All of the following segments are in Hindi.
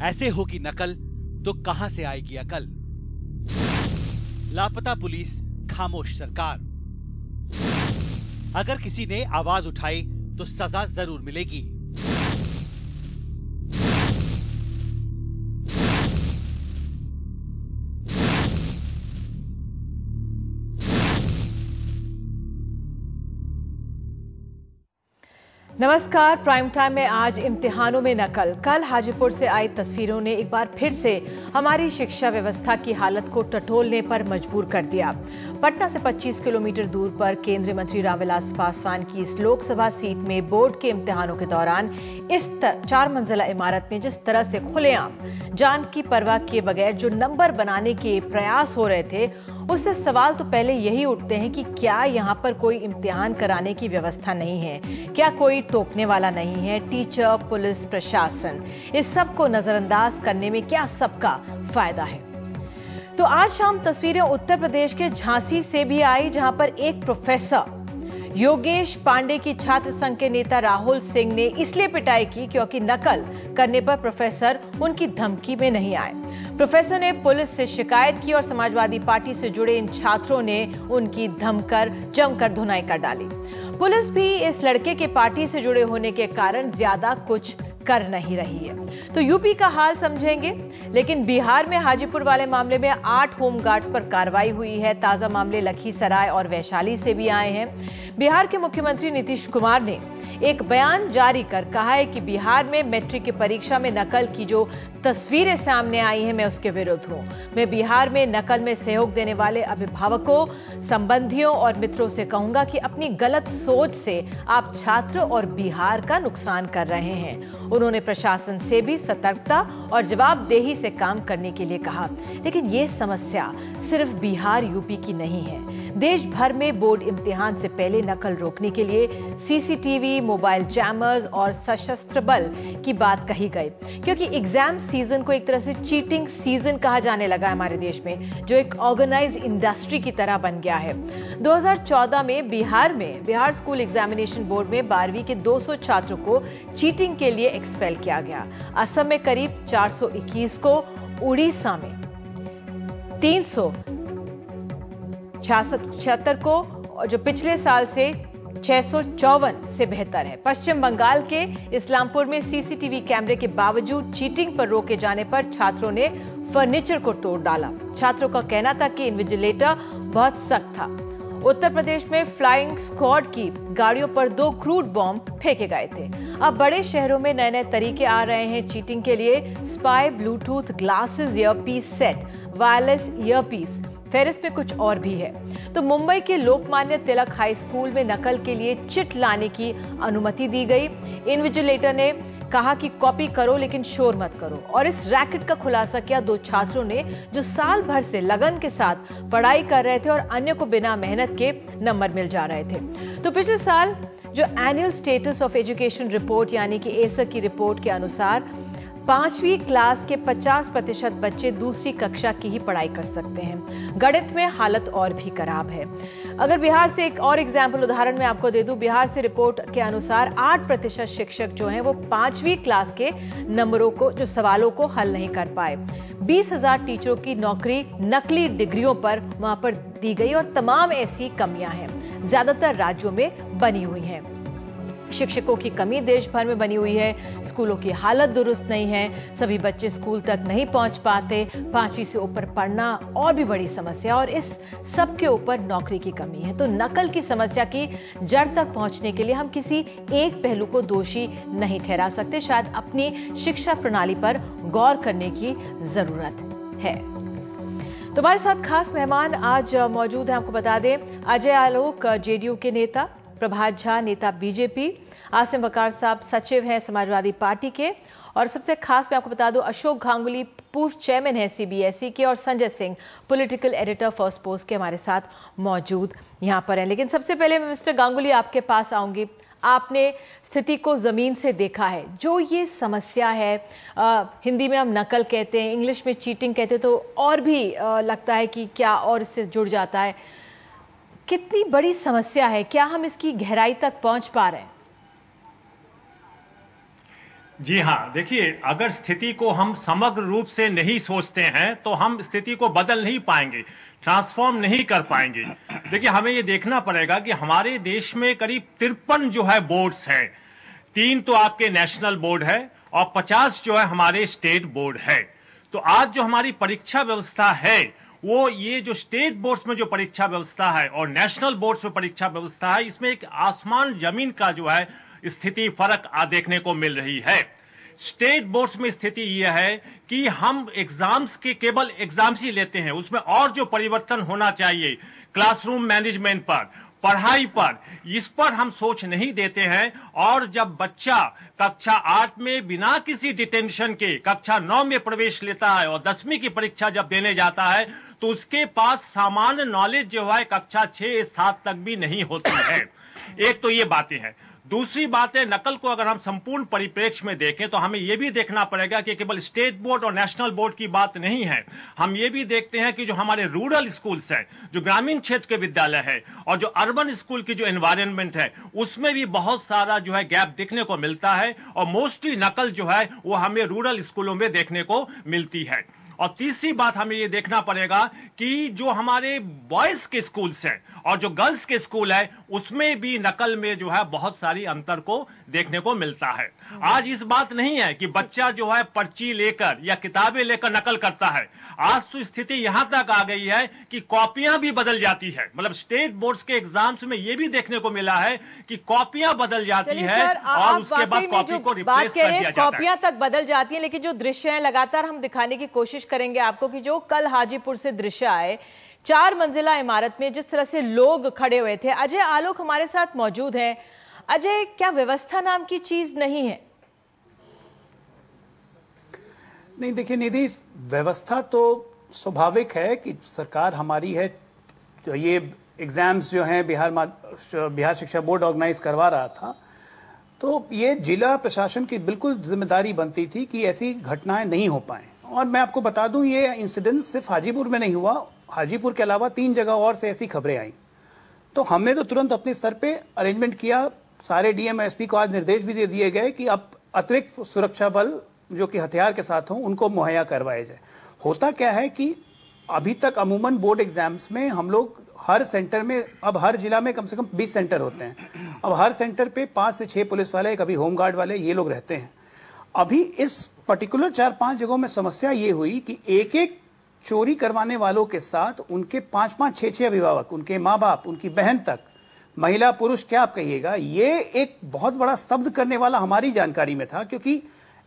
ऐसे होगी नकल तो कहां से आएगी अकल। लापता पुलिस, खामोश सरकार। अगर किसी ने आवाज उठाई तो सजा जरूर मिलेगी। नमस्कार। प्राइम टाइम में आज इम्तिहानों में नकल। कल हाजीपुर से आई तस्वीरों ने एक बार फिर से हमारी शिक्षा व्यवस्था की हालत को टटोलने पर मजबूर कर दिया। पटना से 25 किलोमीटर दूर पर केंद्रीय मंत्री रामविलास पासवान की इस लोकसभा सीट में बोर्ड के इम्तिहानों के दौरान इस 4 मंजिला इमारत में जिस तरह से खुलेआम जान की परवाह किए बगैर जो नंबर बनाने के प्रयास हो रहे थे, उससे सवाल तो पहले यही उठते हैं कि क्या यहाँ पर कोई इम्तिहान कराने की व्यवस्था नहीं है? क्या कोई टोकने वाला नहीं है? टीचर, पुलिस, प्रशासन, इस सब को नजरअंदाज करने में क्या सबका फायदा है? तो आज शाम तस्वीरें उत्तर प्रदेश के झांसी से भी आई, जहां पर एक प्रोफेसर योगेश पांडे की छात्र संघ के नेता राहुल सिंह ने इसलिए पिटाई की क्योंकि नकल करने पर प्रोफेसर उनकी धमकी में नहीं आए। प्रोफेसर ने पुलिस से शिकायत की और समाजवादी पार्टी से जुड़े इन छात्रों ने उनकी जमकर धुनाई कर डाली। पुलिस भी इस लड़के के पार्टी से जुड़े होने के कारण ज्यादा कुछ कर नहीं रही है। तो यूपी का हाल समझेंगे, लेकिन बिहार में हाजीपुर वाले मामले में 8 होमगार्ड्स पर कार्रवाई हुई है। ताजा मामले लखीसराय और वैशाली से भी आए हैं। बिहार के मुख्यमंत्री नीतीश कुमार ने एक बयान जारी कर कहा है कि बिहार में मैट्रिक की परीक्षा में नकल की जो तस्वीरें सामने आई हैं, मैं उसके विरुद्ध हूं। मैं बिहार में नकल में सहयोग देने वाले अभिभावकों, संबंधियों और मित्रों से कहूंगा कि अपनी गलत सोच से आप छात्र और बिहार का नुकसान कर रहे हैं। उन्होंने प्रशासन से भी सतर्कता और जवाबदेही से काम करने के लिए कहा। लेकिन ये समस्या सिर्फ बिहार यूपी की नहीं है। देश भर में बोर्ड इम्तिहान से पहले नकल रोकने के लिए सीसीटीवी, मोबाइल जैमर्स और सशस्त्र बल की बात कही गई, क्योंकि एग्जाम सीजन को एक तरह से चीटिंग सीजन कहा जाने लगा हमारे देश में, जो एक ऑर्गेनाइज्ड इंडस्ट्री की तरह बन गया है। 2014 में बिहार स्कूल एग्जामिनेशन बोर्ड में 12वीं के 200 छात्रों को चीटिंग के लिए एक्सपेल किया गया। असम में करीब 421 को, उड़ीसा में 376 को, जो पिछले साल से 654 से बेहतर है। पश्चिम बंगाल के इस्लामपुर में सीसीटीवी कैमरे के बावजूद चीटिंग पर रोके जाने पर छात्रों ने फर्नीचर को तोड़ डाला। छात्रों का कहना था कि इन्विजिलेटर बहुत सख्त था। उत्तर प्रदेश में फ्लाइंग स्क्वाड की गाड़ियों पर 2 क्रूड बॉम्ब फेंके गए थे। अब बड़े शहरों में नए नए तरीके आ रहे हैं चीटिंग के लिए। Spy Bluetooth glasses, earpiece set, wireless earpiece, फेरिस में कुछ और भी है। तो मुंबई के लोकमान्य तिलक हाई स्कूल में नकल के लिए चिट लाने की अनुमति दी गई। इन्विजिलेटर ने कहा कि कॉपी करो लेकिन शोर मत करो। और इस रैकेट का खुलासा किया 2 छात्रों ने, जो साल भर से लगन के साथ पढ़ाई कर रहे थे और अन्य को बिना मेहनत के नंबर मिल जा रहे थे। तो पिछले साल जो annual status of education report यानी कि एसर की रिपोर्ट के अनुसार 5वीं क्लास के 50% बच्चे दूसरी कक्षा की ही पढ़ाई कर सकते हैं। गणित में हालत और भी खराब है। अगर बिहार से एक और एग्जाम्पल उदाहरण मैं आपको दे दूं, बिहार से रिपोर्ट के अनुसार 8% शिक्षक जो हैं वो 5वीं क्लास के नंबरों को, जो सवालों को हल नहीं कर पाए। 20,000 टीचरों की नौकरी नकली डिग्रियों पर वहां पर दी गई और तमाम ऐसी कमियां हैं, ज्यादातर राज्यों में बनी हुई हैं। शिक्षकों की कमी देश भर में बनी हुई है। स्कूलों की हालत दुरुस्त नहीं है। सभी बच्चे स्कूल तक नहीं पहुंच पाते। 5वीं से ऊपर पढ़ना और भी बड़ी समस्या, और इस सब के ऊपर नौकरी की कमी है। तो नकल की समस्या की जड़ तक पहुंचने के लिए हम किसी एक पहलू को दोषी नहीं ठहरा सकते। शायद अपनी शिक्षा प्रणाली पर गौर करने की जरूरत है। तो हमारे साथ खास मेहमान आज मौजूद हैं। आपको बता दें, अजय आलोक जेडीयू के नेता, प्रभात झा नेता बीजेपी, आसिम वकार साहब सचिव हैं समाजवादी पार्टी के, और सबसे खास मैं आपको बता दूं अशोक गांगुली पूर्व चेयरमैन है सीबीएसई के, और Sanjay Singh political editor first post के हमारे साथ मौजूद यहां पर हैं। लेकिन सबसे पहले मैं मिस्टर गांगुली आपके पास आऊंगी। आपने स्थिति को जमीन से देखा है। जो ये समस्या है, हिंदी में हम नकल कहते हैं, इंग्लिश में चीटिंग कहते हैं, तो और भी लगता है कि क्या और इससे जुड़ जाता है। कितनी बड़ी समस्या है, क्या हम इसकी गहराई तक पहुंच पा रहे हैं? जी हाँ, देखिए, अगर स्थिति को हम समग्र रूप से नहीं सोचते हैं तो हम स्थिति को बदल नहीं पाएंगे, ट्रांसफॉर्म नहीं कर पाएंगे। देखिए, हमें ये देखना पड़ेगा कि हमारे देश में करीब 53 जो है बोर्ड्स हैं। 3 तो आपके नेशनल बोर्ड है और 50 जो है हमारे स्टेट बोर्ड है। तो आज जो हमारी परीक्षा व्यवस्था है वो ये जो स्टेट बोर्ड्स में जो परीक्षा व्यवस्था है और नेशनल बोर्ड्स में परीक्षा व्यवस्था है, इसमें एक आसमान जमीन का जो है स्थिति फर्क देखने को मिल रही है। स्टेट बोर्ड्स में स्थिति यह है कि हम एग्जाम्स के केवल एग्जाम्स ही लेते हैं, उसमें और जो परिवर्तन होना चाहिए क्लासरूम मैनेजमेंट पर, पढ़ाई पर, इस पर हम सोच नहीं देते हैं। और जब बच्चा कक्षा 8 में बिना किसी डिटेंशन के कक्षा 9 में प्रवेश लेता है और 10वीं की परीक्षा जब देने जाता है तो उसके पास सामान्य नॉलेज जो है कक्षा 6-7 तक भी नहीं होती है। एक तो ये बातें हैं। दूसरी बात है, नकल को अगर हम संपूर्ण परिप्रेक्ष्य में देखें तो हमें यह भी देखना पड़ेगा कि केवल स्टेट बोर्ड और नेशनल बोर्ड की बात नहीं है। हम ये भी देखते हैं कि जो हमारे रूरल स्कूल्स हैं, जो ग्रामीण क्षेत्र के विद्यालय है और जो अर्बन स्कूल की जो एनवायरनमेंट है, उसमें भी बहुत सारा जो है गैप देखने को मिलता है और मोस्टली नकल जो है वो हमें रूरल स्कूलों में देखने को मिलती है। और तीसरी बात हमें ये देखना पड़ेगा कि जो हमारे बॉयज के स्कूल्स हैं और जो गर्ल्स के स्कूल है उसमें भी नकल में जो है बहुत सारी अंतर को देखने को मिलता है। आज इस बात नहीं है कि बच्चा जो है पर्ची लेकर या किताबें लेकर नकल करता है। आज तो स्थिति यहां तक आ गई है कि कॉपियां भी बदल जाती है। मतलब स्टेट बोर्ड्स के एग्जाम्स में यह भी देखने को मिला है कि कॉपियां बदल जाती है और उसके बाद कॉपी को रिप्लेस कर दिया जाता है। कॉपियां तक बदल जाती हैं, लेकिन जो दृश्य है लगातार हम दिखाने की कोशिश करेंगे आपको कि जो कल हाजीपुर से दृश्य आए 4 मंजिला इमारत में जिस तरह से लोग खड़े हुए थे। अजय आलोक हमारे साथ मौजूद हैं। अजय, क्या व्यवस्था नाम की चीज नहीं है? नहीं, देखिए निधि, व्यवस्था तो स्वाभाविक है कि सरकार हमारी है, तो ये एग्जाम्स जो हैं बिहार शिक्षा बोर्ड ऑर्गेनाइज करवा रहा था, तो ये जिला प्रशासन की बिल्कुल जिम्मेदारी बनती थी कि ऐसी घटनाएं नहीं हो पाएं। और मैं आपको बता दूं, ये इंसिडेंट सिर्फ हाजीपुर में नहीं हुआ, हाजीपुर के अलावा 3 जगह और से ऐसी खबरें आई। तो हमने तो तुरंत अपने स्तर पे अरेंजमेंट किया। सारे डीएम एसपी को आज निर्देश भी दे दिए गए कि अब अतिरिक्त सुरक्षा बल जो कि हथियार के साथ हों उनको मुहैया करवाए जाए। होता क्या है कि अभी तक अमूमन बोर्ड एग्जाम्स में हम लोग हर सेंटर में, अब हर जिला में कम से कम 20 सेंटर होते हैं। अब हर सेंटर पे 5 से 6 पुलिस वाले, कभी होमगार्ड वाले, ये लोग रहते हैं। अभी इस पर्टिकुलर 4-5 जगहों में समस्या ये हुई कि एक चोरी करवाने वालों के साथ उनके 5-5, 6-6 अभिभावक, उनके माँ बाप, उनकी बहन तक, महिला पुरुष क्या आप कहिएगा, ये एक बहुत बड़ा स्तब्ध करने वाला हमारी जानकारी में था। क्योंकि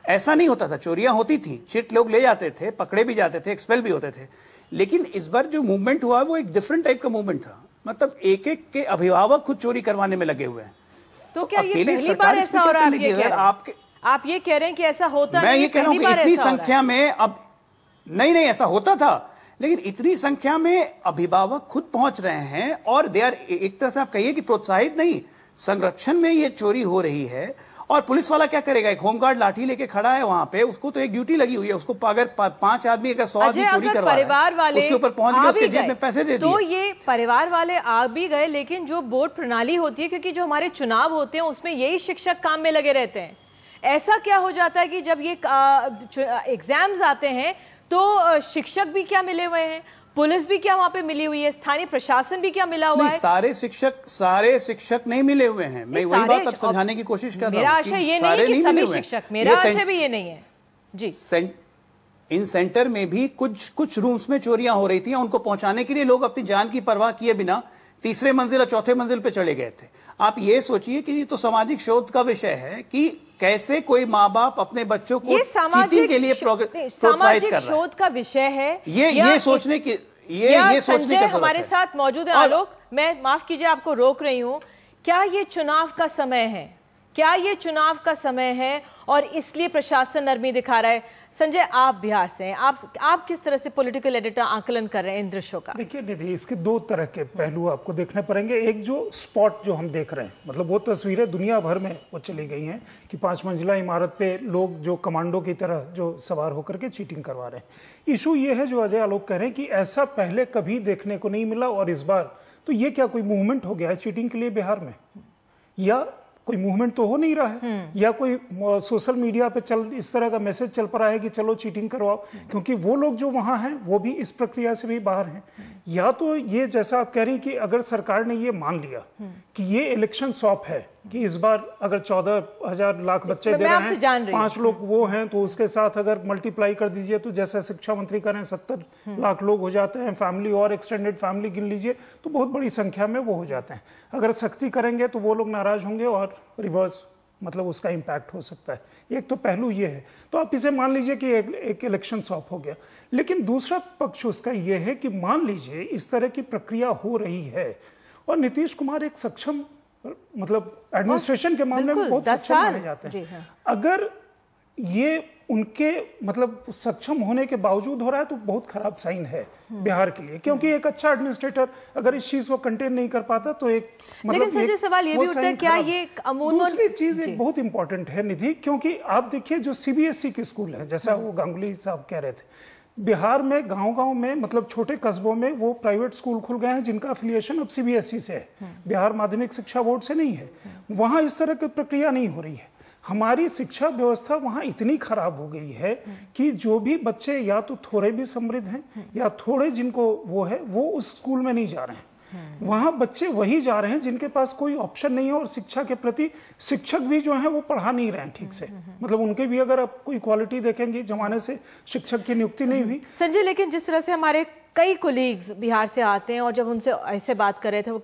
ऐसा नहीं होता था, चोरियां होती थी, चिट लोग ले जाते थे, पकड़े भी जाते थे, एक्सपेल भी होते थे, लेकिन इस बार जो मूवमेंट हुआ वो एक डिफरेंट टाइप का मूवमेंट था। मतलब एक के अभिभावक खुद चोरी करवाने में लगे हुए हैं। तो क्या ये पहली बार ऐसा हो रहा है? आप ये कह रहे हैं कि ऐसा होता है? मैं ये कह रहा हूं कि इतनी संख्या में, अब नहीं ऐसा होता था, लेकिन इतनी संख्या में अभिभावक खुद पहुंच रहे हैं और दे आर, एक तरह से आप कहिए कि प्रोत्साहित नहीं, संरक्षण में ये चोरी हो रही है। और पुलिस वाला क्या करेगा? एक होमगार्ड लाठी लेके खड़ा है वहां पे, उसको तो एक ड्यूटी लगी हुई है। उसको अगर 5 आदमी, अगर 100 आदमी चोरी करवा रहे हैं, उसके ऊपर पहुंच गए, उसके जेब में पैसे दे दिए। तो ये परिवार वाले आ भी गए, लेकिन जो बोर्ड प्रणाली होती है, क्योंकि जो हमारे चुनाव होते हैं उसमें यही शिक्षक काम में लगे रहते हैं। ऐसा क्या हो जाता है कि जब ये एग्जाम्स आते हैं तो शिक्षक भी क्या मिले हुए हैं, पुलिस भी क्या वहां पे मिली हुई है, स्थानीय प्रशासन भी क्या मिला हुआ है? सारे शिक्षक नहीं मिले हुए हैं। मैं वही बात अब समझाने की कोशिश कर रहा हूं। मेरा आशय ये नहीं है कि सभी शिक्षक, मेरा आशय भी ये नहीं है जी। इन सेंटर में भी कुछ रूम्स में चोरियां हो रही थी, उनको पहुंचाने के लिए लोग अपनी जान की परवाह किए बिना 3रे मंजिल और 4थे मंजिल पे चले गए थे। आप ये सोचिए कि ये तो सामाजिक शोध का विषय है कि कैसे कोई माँ बाप अपने बच्चों को चीटिंग के लिए प्रोत्साहित कर रहा है। शोध का विषय है ये सोचने की, ये सोचने का हमारे साथ मौजूद है आलोक। मैं माफ कीजिए, आपको रोक रही हूं। क्या ये चुनाव का समय है? क्या ये चुनाव का समय है और इसलिए प्रशासन नरमी दिखा रहा है? संजय, आप बिहार से हैं, आप किस तरह से पॉलिटिकल एडिटर आकलन कर रहे हैं इन दृश्यों का? देखिए निधि, इसके 2 तरह के पहलू आपको देखने पड़ेंगे। एक जो स्पॉट जो हम देख रहे हैं, मतलब वो तस्वीरें दुनिया भर में वो चली गई हैं कि 5 मंजिला इमारत पे लोग जो कमांडो की तरह जो सवार होकर के चीटिंग करवा रहे हैं। इशू ये है जो अजय आलोक कह रहे हैं कि ऐसा पहले कभी देखने को नहीं मिला और इस बार तो ये क्या कोई मूवमेंट हो गया है चीटिंग के लिए बिहार में, या कोई मूवमेंट तो हो नहीं रहा है, या कोई सोशल मीडिया पे इस तरह का मैसेज चल पड़ा है कि चलो चीटिंग करवाओ, क्योंकि वो लोग जो वहां हैं वो भी इस प्रक्रिया से भी बाहर हैं। या तो ये जैसा आप कह रही कि अगर सरकार ने ये मान लिया कि ये इलेक्शन सॉप है, कि इस बार अगर 14,000 लाख बच्चे दे रहे हैं, 5 लोग वो हैं, तो उसके साथ अगर मल्टीप्लाई कर दीजिए तो जैसा शिक्षा मंत्री करें 70 लाख लोग हो जाते हैं, फैमिली और एक्सटेंडेड फैमिली गिन लीजिए तो बहुत बड़ी संख्या में वो हो जाते हैं। अगर सख्ती करेंगे तो वो लोग नाराज होंगे और रिवर्स मतलब उसका इम्पैक्ट हो सकता है। एक तो पहलू ये है, तो आप इसे मान लीजिए कि एक इलेक्शन सॉप हो गया। लेकिन दूसरा पक्ष उसका ये है कि मान लीजिए इस तरह की प्रक्रिया हो रही है और नीतीश कुमार एक सक्षम मतलब एडमिनिस्ट्रेशन के मामले में बहुत सक्षम माने जाते हैं, अगर ये उनके मतलब सक्षम होने के बावजूद हो रहा है तो बहुत खराब साइन है बिहार के लिए, क्योंकि एक अच्छा एडमिनिस्ट्रेटर अगर इस चीज को कंटेन नहीं कर पाता तो एक मतलब लेकिन संजय सवाल ये भी उठता है क्या ये दूसरी चीज एक बहुत इंपॉर्टेंट है निधि, क्योंकि आप देखिए जो सीबीएसई के स्कूल है, जैसा वो गांगुली साहब कह रहे थे, बिहार में गांव-गांव में मतलब छोटे कस्बों में वो प्राइवेट स्कूल खुल गए हैं जिनका एफिलिएशन अब सीबीएसई से है, बिहार माध्यमिक शिक्षा बोर्ड से नहीं है। वहां इस तरह की प्रक्रिया नहीं हो रही है। हमारी शिक्षा व्यवस्था वहां इतनी खराब हो गई है कि जो भी बच्चे या तो थोड़े भी समृद्ध हैं या थोड़े जिनको वो है वो उस स्कूल में नहीं जा रहे हैं। वहां बच्चे वही जा रहे हैं जिनके पास कोई ऑप्शन नहीं है, और शिक्षा के प्रति शिक्षक भी जो है वो पढ़ा नहीं रहे हैं ठीक से, मतलब उनके भी अगर आप कोई क्वालिटी देखेंगे, जमाने से शिक्षक की नियुक्ति नहीं हुई। संजय, लेकिन जिस तरह से हमारे कई कोलीग्स बिहार से आते हैं और जब उनसे ऐसे बात कर रहे थे, वो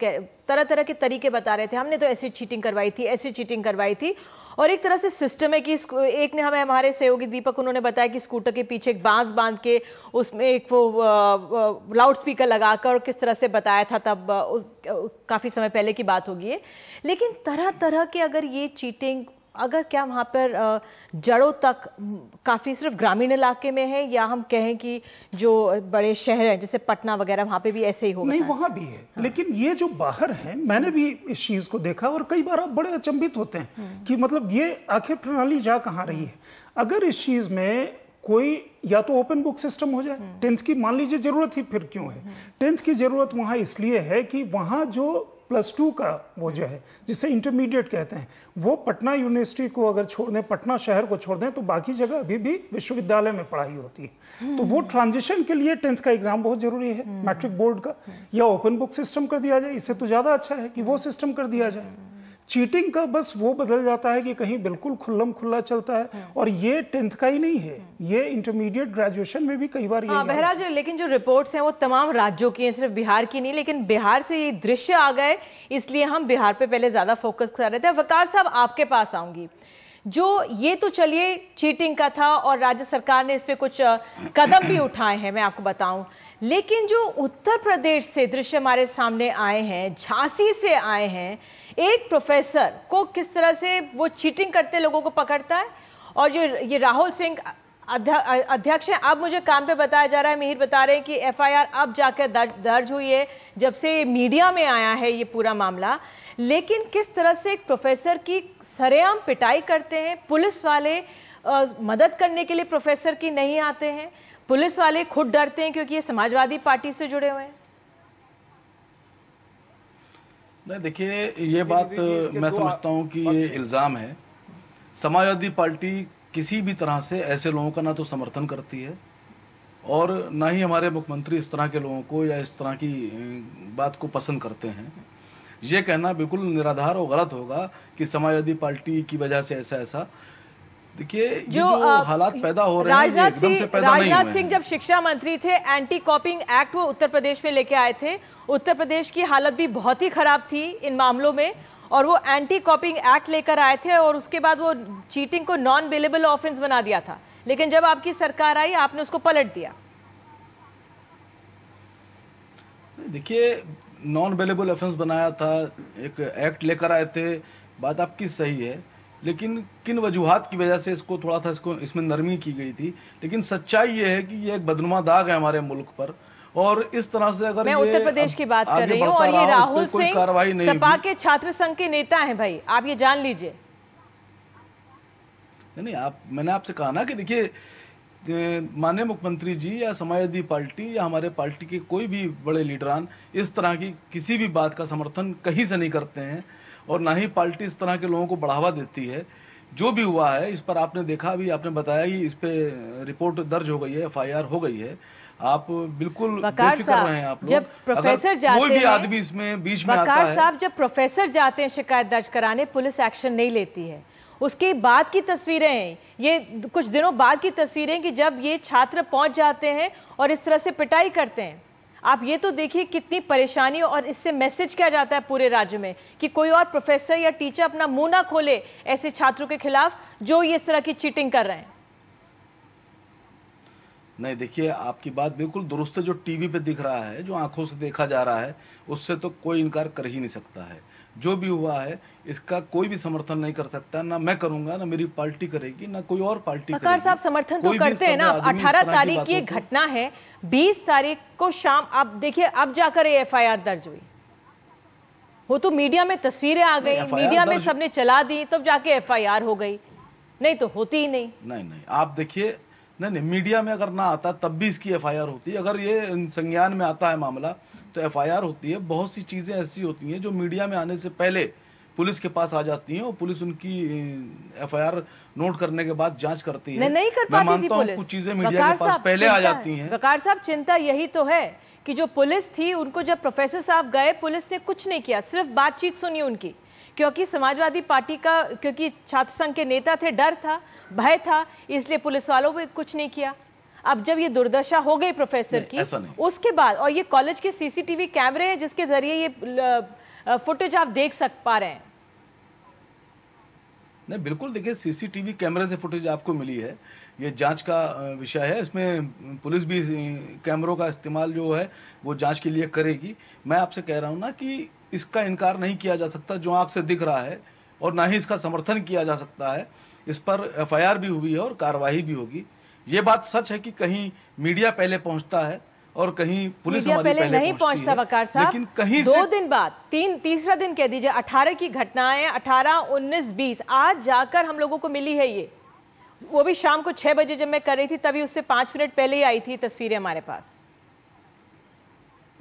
तरह तरह के तरीके बता रहे थे, हमने तो ऐसी चीटिंग करवाई थी, ऐसी चीटिंग करवाई थी, और एक तरह से सिस्टम है कि एक ने हमें हमारे सहयोगी दीपक उन्होंने बताया कि स्कूटर के पीछे एक बांस बांध के उसमें एक वो लाउड स्पीकर लगाकर और किस तरह से बताया था, तब काफी समय पहले की बात होगी है। लेकिन तरह तरह के अगर ये चीटिंग अगर क्या वहां पर जड़ों तक काफी सिर्फ ग्रामीण इलाके में है, या हम कहें कि जो बड़े शहर हैं जैसे पटना वगैरह वहां पे भी ऐसे ही होगा? नहीं, वहां भी है। हाँ। लेकिन ये जो बाहर हैं, मैंने भी इस चीज को देखा और कई बार आप बड़े अचंभित होते हैं कि मतलब ये आखिर प्रणाली जा कहां रही है। अगर इस चीज में कोई या तो ओपन बुक सिस्टम हो जाए, 10th की मान लीजिए जरूरत ही फिर क्यों है, 10th की जरूरत वहां इसलिए है कि वहां जो +2 का वो जो है जिसे इंटरमीडिएट कहते हैं, वो पटना यूनिवर्सिटी को अगर छोड़ दें, पटना शहर को छोड़ दें, तो बाकी जगह अभी भी विश्वविद्यालय में पढ़ाई होती है। तो वो ट्रांजिशन के लिए 10th का एग्जाम बहुत जरूरी है, मैट्रिक बोर्ड का, या ओपन बुक सिस्टम कर दिया जाए, इससे तो ज्यादा अच्छा है कि वो सिस्टम कर दिया जाए। चीटिंग का बस वो बदल जाता है कि कहीं बिल्कुल खुल्लम खुल्ला चलता है, और ये 10th का ही नहीं है, ये इंटरमीडिएट ग्रेजुएशन में भी कई बार ये बहरहाल लेकिन जो रिपोर्ट्स हैं वो तमाम राज्यों की हैं, सिर्फ बिहार की नहीं। लेकिन बिहार से ये दृश्य आ गए, इसलिए हम बिहार पे पहले ज्यादा फोकस कर रहे थे। वकार साहब, आपके पास आऊंगी। जो ये तो चलिए चीटिंग का था और राज्य सरकार ने इस पे कुछ कदम भी उठाए हैं, मैं आपको बताऊं, लेकिन जो उत्तर प्रदेश से दृश्य हमारे सामने आए हैं, झांसी से आए हैं, एक प्रोफेसर को किस तरह से वो चीटिंग करते लोगों को पकड़ता है, और जो ये राहुल सिंह अध्यक्ष हैं, अब मुझे काम पे बताया जा रहा है, मिहिर बता रहे हैं कि एफआईआर अब जाकर दर्ज हुई है जब से मीडिया में आया है ये पूरा मामला। लेकिन किस तरह से एक प्रोफेसर की सरेआम पिटाई करते हैं, पुलिस वाले मदद करने के लिए प्रोफेसर की नहीं आते हैं, पुलिस वाले खुद डरते हैं क्योंकि ये समाजवादी पार्टी से जुड़े हुए हैं। नहीं, देखिए ये बात मैं समझता हूं कि ये इल्जाम है। समाजवादी पार्टी किसी भी तरह से ऐसे लोगों का ना तो समर्थन करती है और ना ही हमारे मुख्यमंत्री इस तरह के लोगों को या इस तरह की बात को पसंद करते हैं। ये कहना बिल्कुल निराधार और गलत होगा कि समाजवादी पार्टी की वजह से ऐसा देखिए जो हालात पैदा हो रहे हैं ये एकदम से पैदा नहीं हुए हैं। राजनाथ सिंह जब शिक्षा मंत्री थे, एंटी कॉपिंग एक्ट वो उत्तर प्रदेश में लेके आए थे। उत्तर प्रदेश की हालत भी बहुत ही खराब थी इन मामलों में, और वो एंटी कॉपिंग एक्ट लेकर आए थे, और उसके बाद वो चीटिंग को नॉन बेलेबल ऑफेंस बना दिया था। लेकिन जब आपकी सरकार आई, आपने उसको पलट दिया। देखिए, नॉन बेलेबल ऑफेंस बनाया था, एक एक्ट लेकर आए थे, बात आपकी सही है, लेकिन किन वजूहात की वजह से इसको थोड़ा सा इसमें नरमी की गई थी। लेकिन सच्चाई ये है कि ये एक बदनुमा दाग है हमारे मुल्क पर, और इस तरह से अगर मैं उत्तर प्रदेश की बात कर रही हूँ, और ये राहुल सिंह सपा के छात्र संघ के नेता हैं भाई, आप ये जान लीजिए। नहीं, मैंने आपसे कहा ना कि देखिए माननीय मुख्यमंत्री जी या समाजवादी पार्टी या हमारे पार्टी के कोई भी बड़े लीडरान इस तरह की किसी भी बात का समर्थन कहीं से नहीं करते हैं, और ना ही पार्टी इस तरह के लोगों को बढ़ावा देती है। जो भी हुआ है इस पर आपने देखा, अभी आपने बताया कि इस पे रिपोर्ट दर्ज हो गई है, FIR हो गई है। आप बिल्कुल बेफिक्र रहे हैं। आप लोग जब प्रोफेसर जाते कोई भी हैं, आदमी इसमें बीच में आता वकार है, साहब जब प्रोफेसर जाते हैं शिकायत दर्ज कराने, पुलिस एक्शन नहीं लेती है। उसके बाद की तस्वीरें हैं, ये कुछ दिनों बाद की तस्वीरें कि जब ये छात्र पहुंच जाते हैं और इस तरह से पिटाई करते हैं। आप ये तो देखिए कितनी परेशानी, और इससे मैसेज क्या जाता है पूरे राज्य में कि कोई और प्रोफेसर या टीचर अपना मुंह ना खोले ऐसे छात्रों के खिलाफ जो ये इस तरह की चीटिंग कर रहे हैं। नहीं, देखिए आपकी बात बिल्कुल दुरुस्त है। जो टीवी पे दिख रहा है, जो आंखों से देखा जा रहा है, उससे तो कोई इनकार कर ही नहीं सकता है। जो भी हुआ है इसका कोई भी समर्थन नहीं कर सकता, ना मैं करूंगा, ना मेरी पार्टी करेगी, ना कोई और पार्टी करेगी। वकार साहब समर्थन तो करते हैं ना। 18 तारीख की एक घटना है, 20 तारीख को शाम आप देखिए, अब जाकर ये FIR दर्ज हुई। वो तो मीडिया में तस्वीरें आ गई, मीडिया में सबने चला दी, तब जाके FIR हो गई, नहीं तो होती ही नहीं। नहीं, आप देखिए, नहीं, मीडिया में अगर ना आता तब भी इसकी FIR होती है। अगर ये संज्ञान में आता है मामला तो FIR होती है। बहुत सी चीजें ऐसी होती हैं जो मीडिया में आने से पहले पुलिस के पास आ जाती हैं और पुलिस उनकी FIR नोट करने के बाद जांच करती है। नहीं कर पाती थी पुलिस। कुछ चीजें मीडिया के पास पहले आ जाती हैं। वकार साहब चिंता यही तो है कि जो पुलिस थी, उनको जब प्रोफेसर साहब गए, पुलिस ने कुछ नहीं किया, सिर्फ बातचीत सुनी उनकी, क्योंकि समाजवादी पार्टी का, क्योंकि छात्र संघ के नेता थे, डर था, भय था, इसलिए पुलिस वालों ने कुछ नहीं किया। अब जब ये दुर्दशा हो गई प्रोफेसर की, उसके बाद, और ये कॉलेज के CCTV कैमरे हैं जिसके जरिए ये फुटेज आप देख पा रहे हैं। नहीं, बिल्कुल देखिए, CCTV कैमरे से फुटेज आपको मिली है, ये जांच का विषय है। इसमें पुलिस भी कैमरों का इस्तेमाल जो है वो जांच के लिए करेगी। मैं आपसे कह रहा हूं ना कि इसका इनकार नहीं किया जा सकता, जो आंख से दिख रहा है, और ना ही इसका समर्थन किया जा सकता है। इस पर FIR भी हुई है और कार्रवाई भी होगी। ये बात सच है कि कहीं मीडिया पहले पहुंचता है और कहीं पुलिस हमारी पहले नहीं पहुंचता वकार साहब, लेकिन कहीं 2 दिन बाद, तीसरा दिन कह दीजिए, 18 की घटनाएं, 18, 19, 20, आज जाकर हम लोगों को मिली है ये। वो भी शाम को 6 बजे जब मैं कर रही थी, तभी उससे 5 मिनट पहले ही आई थी तस्वीरें हमारे पास।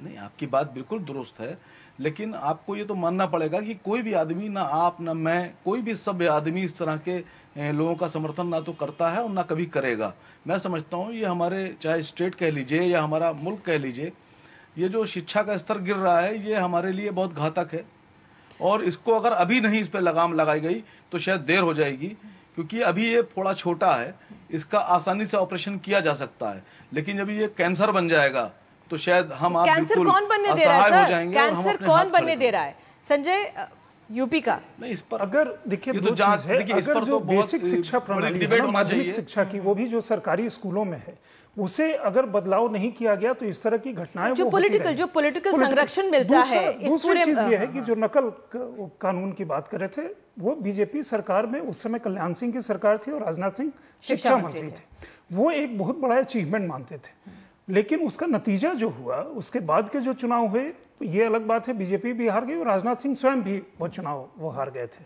नहीं, आपकी बात बिल्कुल दुरुस्त है, लेकिन आपको ये तो मानना पड़ेगा कि कोई भी आदमी, ना आप ना मैं, कोई भी सभ्य आदमी इस तरह के लोगों का समर्थन ना तो करता है और ना कभी करेगा। मैं समझता हूँ ये हमारे, चाहे स्टेट कह लीजिए या हमारा मुल्क कह लीजिए, ये जो शिक्षा का स्तर गिर रहा है ये हमारे लिए बहुत घातक है, और इसको अगर अभी नहीं इस पर लगाम लगाई गई तो शायद देर हो जाएगी, क्योंकि अभी ये थोड़ा छोटा है, इसका आसानी से ऑपरेशन किया जा सकता है, लेकिन जब ये कैंसर बन जाएगा तो शायद हम आप बिल्कुल असहाय हो जाएंगे। कैंसर कौन बनने दे रहा है? संजय, यूपी का नहीं, इस पर अगर देखिए तो दो चीज है, अगर जो बेसिक शिक्षा प्रणाली है, माध्यमिक शिक्षा की, वो भी जो सरकारी स्कूलों में है, उसे अगर बदलाव नहीं किया गया तो इस तरह की घटनाएं जो पॉलिटिकल संरक्षण मिलता है। दूसरी चीज ये है कि जो नकल कानून की बात कर रहे थे, वो बीजेपी सरकार में उस समय कल्याण सिंह की सरकार थी और राजनाथ सिंह शिक्षा मंत्री थे। वो एक बहुत बड़ा अचीवमेंट मानते थे, लेकिन उसका नतीजा जो हुआ, उसके बाद के जो चुनाव हुए, तो ये अलग बात है, बीजेपी भी हार गई और राजनाथ सिंह स्वयं भी वो चुनाव वो हार गए थे।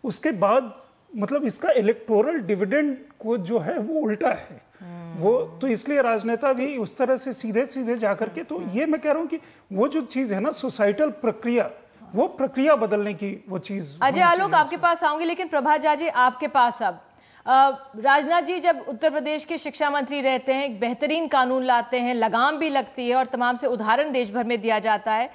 उसके बाद मतलब इसका इलेक्टोरल डिविडेंड को जो है वो उल्टा है वो, तो इसलिए राजनेता भी उस तरह से सीधे सीधे जाकर के, तो ये मैं कह रहा हूँ कि वो जो चीज है ना, सोसाइटल प्रक्रिया, वो प्रक्रिया बदलने की वो चीज। अजय आलोक आपके पास आऊंगी, लेकिन प्रभा झा जी आपके पास अब राजनाथ जी जब उत्तर प्रदेश के शिक्षा मंत्री रहते हैं, एक बेहतरीन कानून लाते हैं, लगाम भी लगती है और तमाम से उदाहरण देश भर में दिया जाता है,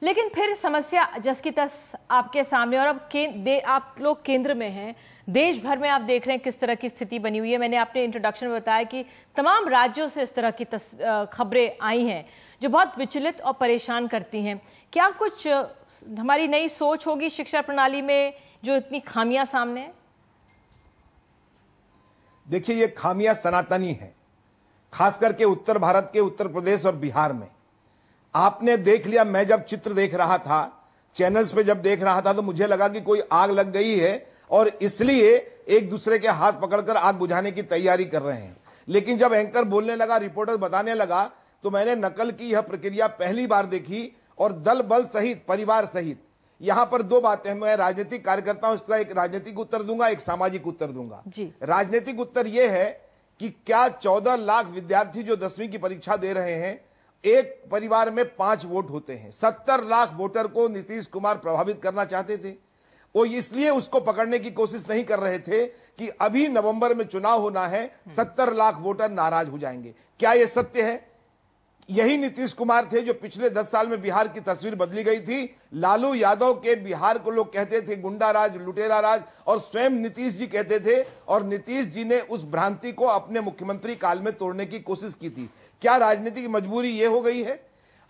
लेकिन फिर समस्या जस की तस आपके सामने, और अब आप लोग केंद्र में हैं, देश भर में आप देख रहे हैं किस तरह की स्थिति बनी हुई है। मैंने अपने इंट्रोडक्शन में बताया कि तमाम राज्यों से इस तरह की खबरें आई हैं जो बहुत विचलित और परेशान करती हैं। क्या कुछ हमारी नई सोच होगी शिक्षा प्रणाली में जो इतनी खामियां सामने है? देखिए, ये खामियां सनातनी है, खास करके उत्तर भारत के उत्तर प्रदेश और बिहार में। आपने देख लिया, मैं जब चित्र देख रहा था, चैनल्स पे जब देख रहा था, तो मुझे लगा कि कोई आग लग गई है और इसलिए एक दूसरे के हाथ पकड़कर आग बुझाने की तैयारी कर रहे हैं। लेकिन जब एंकर बोलने लगा, रिपोर्टर बताने लगा, तो मैंने नकल की यह प्रक्रिया पहली बार देखी, और दल बल सहित, परिवार सहित। यहां पर दो बातें, मैं राजनीतिक कार्यकर्ता हूं, इसका एक राजनीतिक उत्तर दूंगा, एक सामाजिक उत्तर दूंगा। राजनीतिक उत्तर यह है कि क्या 14 लाख विद्यार्थी जो 10वीं की परीक्षा दे रहे हैं, एक परिवार में 5 वोट होते हैं। 70 लाख वोटर को नीतीश कुमार प्रभावित करना चाहते थे। वो इसलिए उसको पकड़ने की कोशिश नहीं कर रहे थे कि अभी नवंबर में चुनाव होना है, 70 लाख वोटर नाराज हो जाएंगे। क्या यह सत्य है? यही नीतीश कुमार थे जो पिछले 10 साल में बिहार की तस्वीर बदली गई थी। लालू यादव के बिहार को लोग कहते थे गुंडा राज, लुटेरा राज, और स्वयं नीतीश जी कहते थे, और नीतीश जी ने उस भ्रांति को अपने मुख्यमंत्री काल में तोड़ने की कोशिश की थी। क्या राजनीति की मजबूरी यह हो गई है?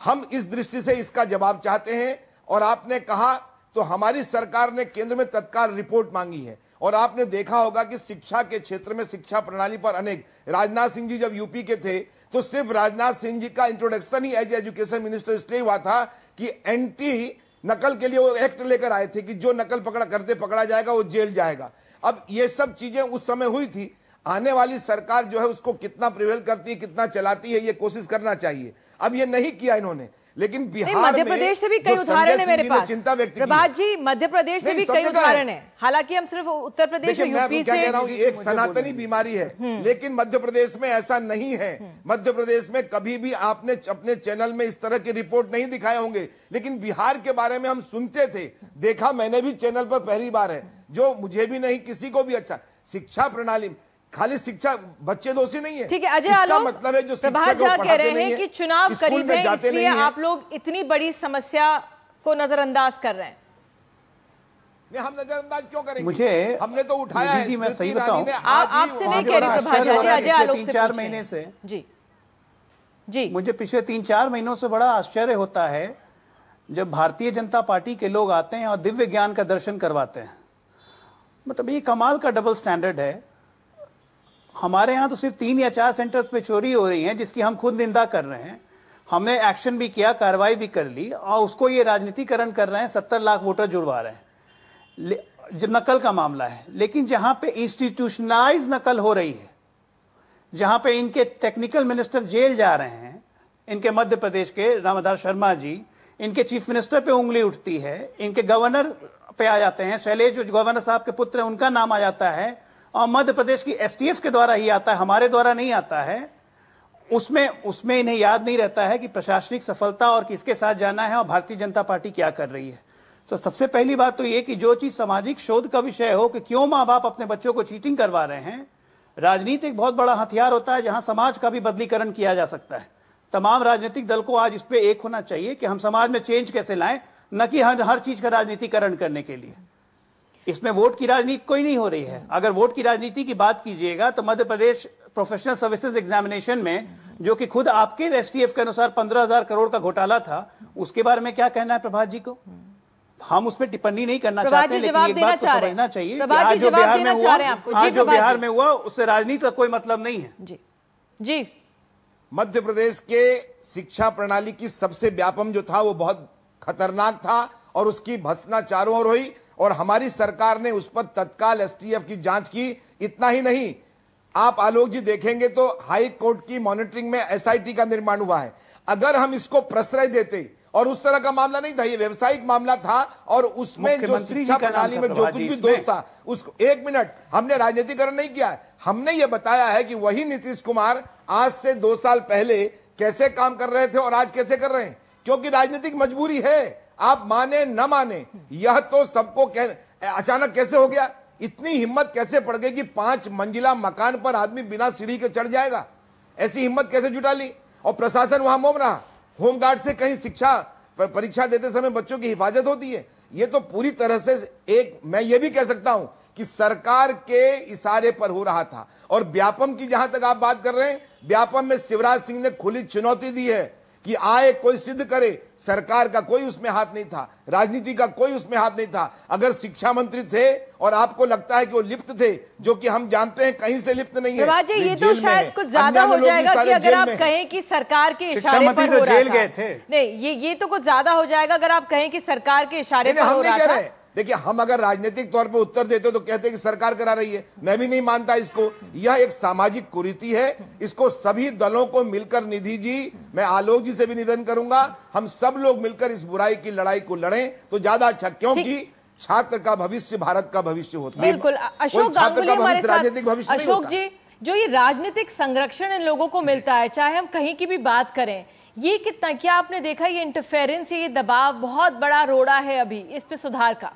हम इस दृष्टि से इसका जवाब चाहते हैं। और आपने कहा तो हमारी सरकार ने केंद्र में तत्काल रिपोर्ट मांगी है, और आपने देखा होगा कि शिक्षा के क्षेत्र में, शिक्षा प्रणाली पर अनेक, राजनाथ सिंह जी जब यूपी के थे तो सिर्फ राजनाथ सिंह जी का इंट्रोडक्शन ही एज एजुकेशन मिनिस्टर इसलिए हुआ था कि एंटी नकल के लिए वो एक्ट लेकर आए थे कि जो नकल पकड़ा जाएगा वो जेल जाएगा। अब ये सब चीजें उस समय हुई थी। आने वाली सरकार जो है उसको कितना प्रिवेल करती है, कितना चलाती है, ये कोशिश करना चाहिए। अब ये नहीं किया इन्होंने, लेकिन बिहार मध्य प्रदेश से भी कई उदाहरण है मेरे पास। चिंता व्यक्त की प्रभात जी, मध्य प्रदेश से भी कई उदाहरण है। हालांकि हम सिर्फ उत्तर प्रदेश और यूपी से, कह रहा हूं एक सनातनी बीमारी है, लेकिन मध्य प्रदेश में ऐसा नहीं है। मध्य प्रदेश में कभी भी आपने अपने चैनल में इस तरह की रिपोर्ट नहीं दिखाए होंगे, लेकिन बिहार के बारे में हम सुनते थे, देखा मैंने भी चैनल पर पहली बार है, जो मुझे भी नहीं किसी को भी अच्छा। शिक्षा प्रणाली, खाली शिक्षा, बच्चे दोषी नहीं है। ठीक है अजय आलोक, मतलब है जो प्रभात झा कह रहे हैं कि चुनाव करीब है, इसलिए आप लोग इतनी बड़ी समस्या को नजरअंदाज कर रहे हैं। नहीं, हम नजरअंदाज क्यों करेंगे? मुझे हमने तो उठाया है। मैं सही बताऊं, आपसे नहीं कह रही प्रभात झा, अजय आलोक से 3-4 महीने से जी मुझे पिछले 3-4 महीनों से बड़ा आश्चर्य होता है जब भारतीय जनता पार्टी के लोग आते हैं और दिव्य ज्ञान का दर्शन करवाते हैं। मतलब ये कमाल का डबल स्टैंडर्ड है। हमारे यहाँ तो सिर्फ 3 या 4 सेंटर्स पे चोरी हो रही है, जिसकी हम खुद निंदा कर रहे हैं। हमने एक्शन भी किया, कार्रवाई भी कर ली, और उसको ये राजनीतिकरण कर रहे हैं, 70 लाख वोटर जुड़वा रहे हैं। जब नकल का मामला है, लेकिन जहां पे इंस्टीट्यूशनलाइज नकल हो रही है, जहां पे इनके टेक्निकल मिनिस्टर जेल जा रहे हैं, इनके मध्य प्रदेश के रामदास शर्मा जी, इनके चीफ मिनिस्टर पे उंगली उठती है, इनके गवर्नर पे आ जाते हैं, शैलेश जो गवर्नर साहब के पुत्र हैं उनका नाम आ जाता है, और मध्य प्रदेश की एसटीएफ के द्वारा ही आता है, हमारे द्वारा नहीं आता है। उसमें इन्हें याद नहीं रहता है कि प्रशासनिक सफलता और किसके साथ जाना है और भारतीय जनता पार्टी क्या कर रही है। तो सबसे पहली बात तो ये कि जो चीज सामाजिक शोध का विषय हो कि क्यों माँ बाप अपने बच्चों को चीटिंग करवा रहे हैं, राजनीति एक बहुत बड़ा हथियार होता है जहां समाज का भी बदलीकरण किया जा सकता है। तमाम राजनीतिक दल को आज इस पे एक होना चाहिए कि हम समाज में चेंज कैसे लाएं, न कि हर चीज का राजनीतिकरण करने के लिए। इसमें वोट की राजनीति कोई नहीं हो रही है। अगर वोट की राजनीति की बात कीजिएगा तो Madhya Pradesh professional services examination में, जो कि खुद आपके एसटीएफ के अनुसार 15,000 करोड़ का घोटाला था, उसके बारे में क्या कहना है प्रभात जी को? हम उस पर टिप्पणी नहीं करना चाहते, लेकिन एक बात तो समझना चाहिए कि आज जो बिहार में हुआ उससे राजनीति का कोई मतलब नहीं है। जी मध्य प्रदेश के शिक्षा प्रणाली की सबसे व्यापम जो था वो बहुत खतरनाक था, और उसकी भत्सना चारों ओर हुई, और हमारी सरकार ने उस पर तत्काल एसटीएफ की जांच की। इतना ही नहीं, आप आलोक जी देखेंगे तो हाई कोर्ट की मॉनिटरिंग में एसआईटी का निर्माण हुआ है। अगर हम इसको प्रश्रय देते, और उस तरह का मामला नहीं था, ये व्यवसायिक मामला था, और उसमें जो शिक्षा प्रणाली में जो कुछ भी दोष था उसको, एक मिनट, हमने राजनीतिकरण नहीं किया है। हमने ये बताया है कि वही नीतीश कुमार आज से 2 साल पहले कैसे काम कर रहे थे और आज कैसे कर रहे हैं, क्योंकि राजनीतिक मजबूरी है। आप माने न माने, यह तो सबको अचानक कैसे हो गया, इतनी हिम्मत कैसे पड़ गई कि 5 मंजिला मकान पर आदमी बिना सीढ़ी के चढ़ जाएगा? ऐसी हिम्मत कैसे जुटा ली? और प्रशासन वहां मोम रहा। होमगार्ड से कहीं शिक्षा परीक्षा देते समय बच्चों की हिफाजत होती है? ये तो पूरी तरह से एक, मैं ये भी कह सकता हूं कि सरकार के इशारे पर हो रहा था। और व्यापम की जहां तक आप बात कर रहे हैं, व्यापम में शिवराज सिंह ने खुली चुनौती दी है कि आए कोई सिद्ध करे। सरकार का कोई उसमें हाथ नहीं था, राजनीति का कोई उसमें हाथ नहीं था। अगर शिक्षा मंत्री थे और आपको लगता है कि वो लिप्त थे, जो कि हम जानते हैं कहीं से लिप्त नहीं है, ये तो शायद कुछ ज्यादा हो जाएगा कि अगर आप कहें कि सरकार के इशारे पर हो रहा था। नहीं, ये तो कुछ ज्यादा हो जाएगा अगर आप कहें कि सरकार के इशारे पर हो रहा था। देखिए, हम अगर राजनीतिक तौर पर उत्तर देते तो कहते कि सरकार करा रही है। मैं भी नहीं मानता इसको। यह एक सामाजिक कुरीति है। इसको सभी दलों को मिलकर, निधि जी, मैं आलोक जी से भी निवेदन करूंगा, हम सब लोग मिलकर इस बुराई की लड़ाई को लड़ें तो ज्यादा अच्छा, क्योंकि छात्र का भविष्य भारत का भविष्य होता है। बिल्कुल। अशोक गांगुली हमारे साथ। अशोक जी, जो ये राजनीतिक संरक्षण इन लोगों को मिलता है, चाहे हम कहीं की भी बात करें, ये कितना, क्या आपने देखा ये इंटरफेरेंस, ये दबाव बहुत बड़ा रोड़ा है अभी इस पे सुधार का?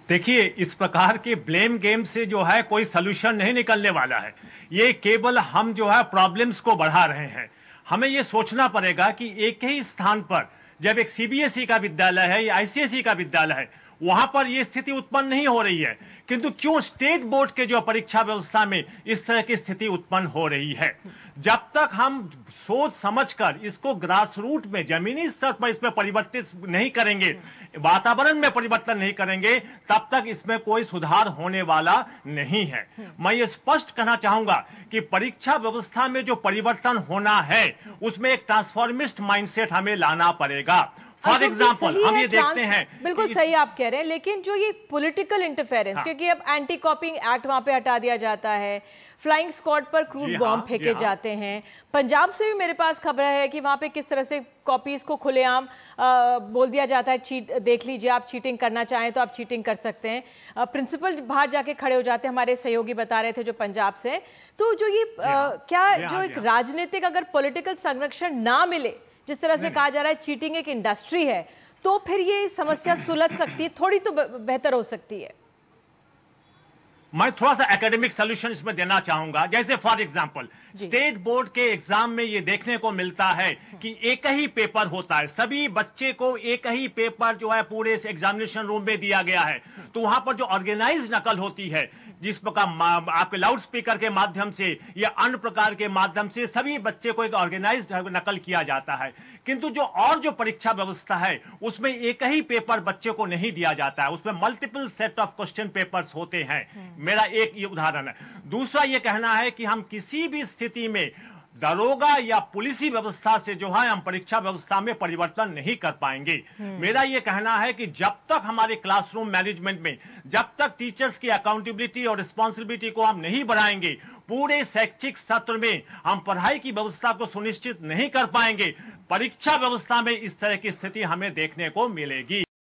देखिए, इस प्रकार के ब्लेम गेम से जो है कोई सलूशन नहीं निकलने वाला है। ये केवल हम जो है प्रॉब्लम्स को बढ़ा रहे हैं। हमें ये सोचना पड़ेगा कि एक ही स्थान पर जब एक सीबीएसई का विद्यालय है या आईसीएसई का विद्यालय है, वहां पर यह स्थिति उत्पन्न नहीं हो रही है, किंतु क्यों स्टेट बोर्ड के जो परीक्षा व्यवस्था में इस तरह की स्थिति उत्पन्न हो रही है। जब तक हम सोच समझकर इसको ग्रास रूट में, जमीनी स्तर पर इसमें परिवर्तित नहीं करेंगे, वातावरण में परिवर्तन नहीं करेंगे, तब तक इसमें कोई सुधार होने वाला नहीं है। मैं ये स्पष्ट कहना चाहूंगा कि परीक्षा व्यवस्था में जो परिवर्तन होना है उसमें एक ट्रांसफॉर्मिस्ट माइंडसेट हमें लाना पड़ेगा। फॉर एग्जाम्पल हम ये देखते हैं, बिल्कुल सही आप कह रहे हैं, लेकिन जो ये पॉलिटिकल इंटरफेरेंस, हाँ। क्योंकि अब एंटी कॉपिंग एक्ट वहां पे हटा दिया जाता है, फ्लाइंग स्क्वाड पर क्रूड बॉम्ब फेंके जाते हैं। पंजाब से भी मेरे पास खबर है कि वहां पे किस तरह से कॉपीज को खुलेआम बोल दिया जाता है, चीट देख लीजिए, आप चीटिंग करना चाहें तो आप चीटिंग कर सकते हैं। प्रिंसिपल बाहर जाके खड़े हो जाते हैं, हमारे सहयोगी बता रहे थे जो पंजाब से। तो जो ये क्या जो एक राजनीतिक अगर पॉलिटिकल संरक्षण ना मिले, जिस तरह से कहा जा रहा है चीटिंग एक इंडस्ट्री है, तो फिर ये समस्या सुलझ सकती है, थोड़ी तो बेहतर हो सकती है। मैं थोड़ा सा एकेडमिक सॉल्यूशन इसमें देना चाहूंगा। जैसे फॉर एग्जांपल स्टेट बोर्ड के एग्जाम में ये देखने को मिलता है कि एक ही पेपर होता है, सभी बच्चे को एक ही पेपर जो है पूरे एग्जामिनेशन रूम में दिया गया है। तो वहां पर जो ऑर्गेनाइज नकल होती है, जिस प्रकार आपके लाउड स्पीकर के माध्यम से या अन्य प्रकार के माध्यम से सभी बच्चे को एक ऑर्गेनाइज्ड नकल किया जाता है, किंतु जो परीक्षा व्यवस्था है उसमें एक ही पेपर बच्चे को नहीं दिया जाता है, उसमें multiple set of question papers होते हैं। मेरा एक ये उदाहरण है। दूसरा ये कहना है कि हम किसी भी स्थिति में दरोगा या पुलिसी व्यवस्था से जो है हम परीक्षा व्यवस्था में परिवर्तन नहीं कर पाएंगे। मेरा यह कहना है कि जब तक हमारे क्लासरूम मैनेजमेंट में, जब तक टीचर्स की अकाउंटेबिलिटी और रिस्पॉन्सिबिलिटी को हम नहीं बढ़ाएंगे, पूरे शैक्षिक सत्र में हम पढ़ाई की व्यवस्था को सुनिश्चित नहीं कर पाएंगे, परीक्षा व्यवस्था में इस तरह की स्थिति हमें देखने को मिलेगी।